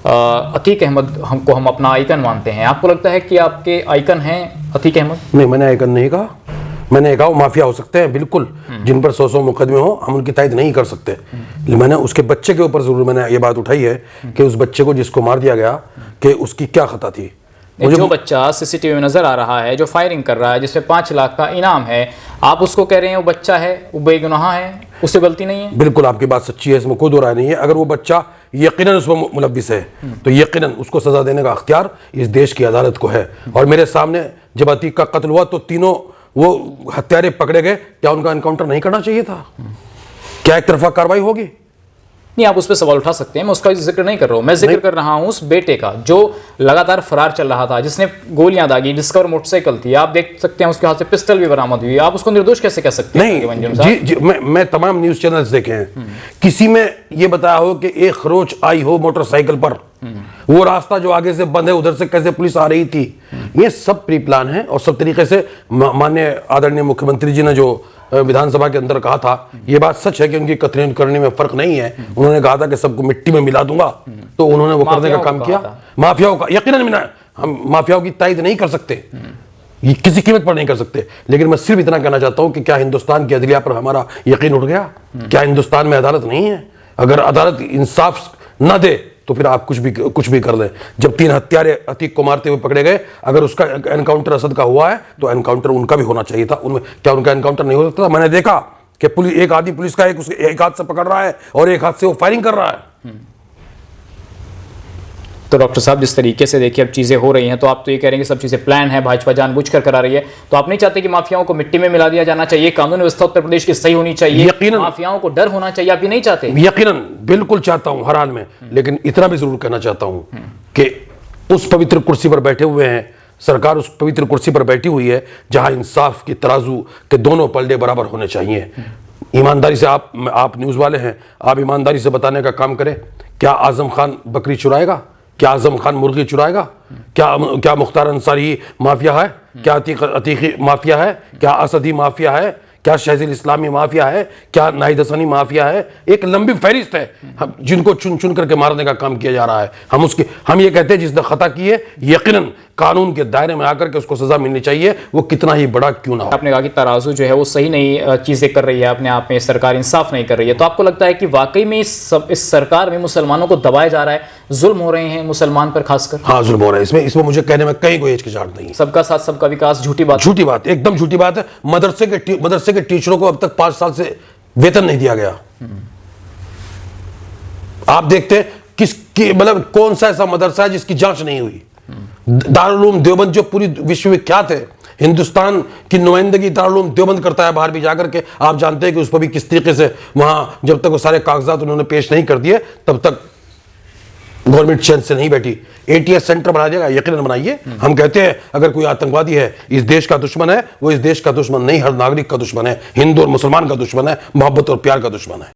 अतीक अहमद हमको हम अपना आइकन मानते हैं, आपको लगता है कि आपके आइकन हैं अतीक अहमद? नहीं, मैंने आइकन नहीं कहा। मैंने कहा वो माफिया हो सकते हैं बिल्कुल, जिन पर 100 मुकदमे हो, हम उनकी तायद नहीं कर सकते। मैंने उसके बच्चे के ऊपर जरूर मैंने ये बात उठाई है कि उस बच्चे को जिसको मार दिया गया कि उसकी क्या खता थी। जो बच्चा सीसीटीवी में नजर आ रहा है, जो फायरिंग कर रहा है, जिसमें 5 लाख का इनाम है, आप उसको कह रहे हैं वो बच्चा है, वो बेगुनाह है, उससे गलती नहीं है? बिल्कुल आपकी बात सच्ची है, इसमें कोई दो राय नहीं है। अगर वो बच्चा यकीनन उसमें मुलव्विस है तो यकीनन उसको सजा देने का अख्तियार इस देश की अदालत को है। और मेरे सामने जब अतीक का कत्ल हुआ तो तीनों वो हत्यारे पकड़े गए, क्या उनका एनकाउंटर नहीं करना चाहिए था? क्या एक तरफा कार्रवाई होगी? नहीं, आप उस पर सवाल उठा सकते हैं, मैं उसका जिक्र नहीं कर रहा हूं। मैं जिक्र कर रहा हूं उस बेटे का जो लगातार फरार चल रहा था, जिसने गोलियां दागी, डिस्कवर मोटरसाइकिल थी, आप देख सकते हैं उसके हाथ से पिस्टल भी बरामद हुई। आप उसको निर्दोष कैसे कह सकते हैं? नहीं जी, मैं तमाम न्यूज चैनल्स देखे हैं, किसी में ये बताया हो कि एक खरोच आई हो मोटरसाइकिल पर, वो रास्ता जो आगे से बंद है उधर से कैसे पुलिस आ रही थी, ये सब प्री प्लान है। और सब तरीके से माननीय आदरणीय मुख्यमंत्री जी ने जो विधानसभा के अंदर कहा था, ये बात सच है कि उनकी कथनी करने में फर्क नहीं है। उन्होंने कहा था कि सबको मिट्टी में मिला दूंगा, तो उन्होंने वो करने का काम किया। माफियाओं का यकीनन हम माफियाओं की तायद नहीं कर सकते, ये किसी कीमत पर नहीं कर सकते, लेकिन मैं सिर्फ इतना कहना चाहता हूं कि क्या हिंदुस्तान की अदलिया पर हमारा यकीन उठ गया? क्या हिंदुस्तान में अदालत नहीं है? अगर अदालत इंसाफ न दे तो फिर आप कुछ भी कर लें। जब 3 हत्यारे अतीक को मारते हुए पकड़े गए, अगर उसका एनकाउंटर असद का हुआ है तो एनकाउंटर उनका भी होना चाहिए था। उनमें क्या उनका एनकाउंटर नहीं हो सकता था? मैंने देखा कि पुलिस एक आदमी पुलिस का एक हाथ से पकड़ रहा है और एक हाथ से वो फायरिंग कर रहा है। तो डॉक्टर साहब, जिस तरीके से देखिए अब चीज़ें हो रही हैं, तो आप तो ये कह रहे हैं कि सब चीज़ें प्लान है, भाजपा जानबूझकर करा रही है, तो आप नहीं चाहते कि माफियाओं को मिट्टी में मिला दिया जाना चाहिए? कानून व्यवस्था उत्तर प्रदेश की सही होनी चाहिए, यकीनन माफियाओं को डर होना चाहिए, आप ये नहीं चाहते? यकीनन बिल्कुल चाहता हूं हर हाल में, लेकिन इतना भी जरूर कहना चाहता हूं कि उस पवित्र कुर्सी पर बैठे हुए हैं, सरकार उस पवित्र कुर्सी पर बैठी हुई है जहां इंसाफ की तराजू के दोनों पलड़े बराबर होने चाहिए। ईमानदारी से आप न्यूज वाले हैं, आप ईमानदारी से बताने का काम करें। क्या आजम खान बकरी चुराएगा? क्या आजम खान मुर्गी चुराएगा? क्या मुख्तार अंसारी माफिया है? क्या अतीकी माफिया है? क्या असदी माफिया है? क्या शहज़ल इस्लामी माफिया है? क्या नाहिद हसनी माफिया है? एक लंबी फहरिस्त है जिनको चुन चुन करके मारने का काम किया जा रहा है। हम ये कहते हैं जिसने खता की है यकीनन कानून के दायरे में आकर के उसको सजा मिलनी चाहिए, वो कितना ही बड़ा क्यों ना हो। आपने कहा कि तराजू जो है वो सही नहीं चीजें कर रही है, अपने आप में सरकार इंसाफ नहीं कर रही है, तो आपको लगता है कि वाकई में इस सरकार में मुसलमानों को दबाया जा रहा है, जुल्म हो रहे हैं मुसलमान पर खासकर? हाँ, जुल्म हो रहा है। इसमें मुझे कहने में कहीं कोई हिचकिचाहट नहीं है। सबका साथ सबका विकास झूठी बात, एकदम झूठी बात है। मदरसे के टीचरों को अब तक 5 साल से वेतन नहीं दिया गया। आप देखते हैं किसकी मतलब कौन सा ऐसा मदरसा है जिसकी जांच नहीं हुई? दारुल उलूम देवबंद जो पूरी विश्वविख्यात है, हिंदुस्तान की नुमाइंदगी दारुल उलूम देवबंद करता है बाहर भी जाकर के, आप जानते हैं कि उस पर भी किस तरीके से वहां जब तक वो सारे कागजात उन्होंने पेश नहीं कर दिए तब तक गवर्नमेंट चैन से नहीं बैठी। ATS सेंटर बना देगा, यकीनन बनाइए। हम कहते हैं अगर कोई आतंकवादी है, इस देश का दुश्मन है, वो इस देश का दुश्मन नहीं, हर नागरिक का दुश्मन है, हिंदू और मुसलमान का दुश्मन है, मोहब्बत और प्यार का दुश्मन है।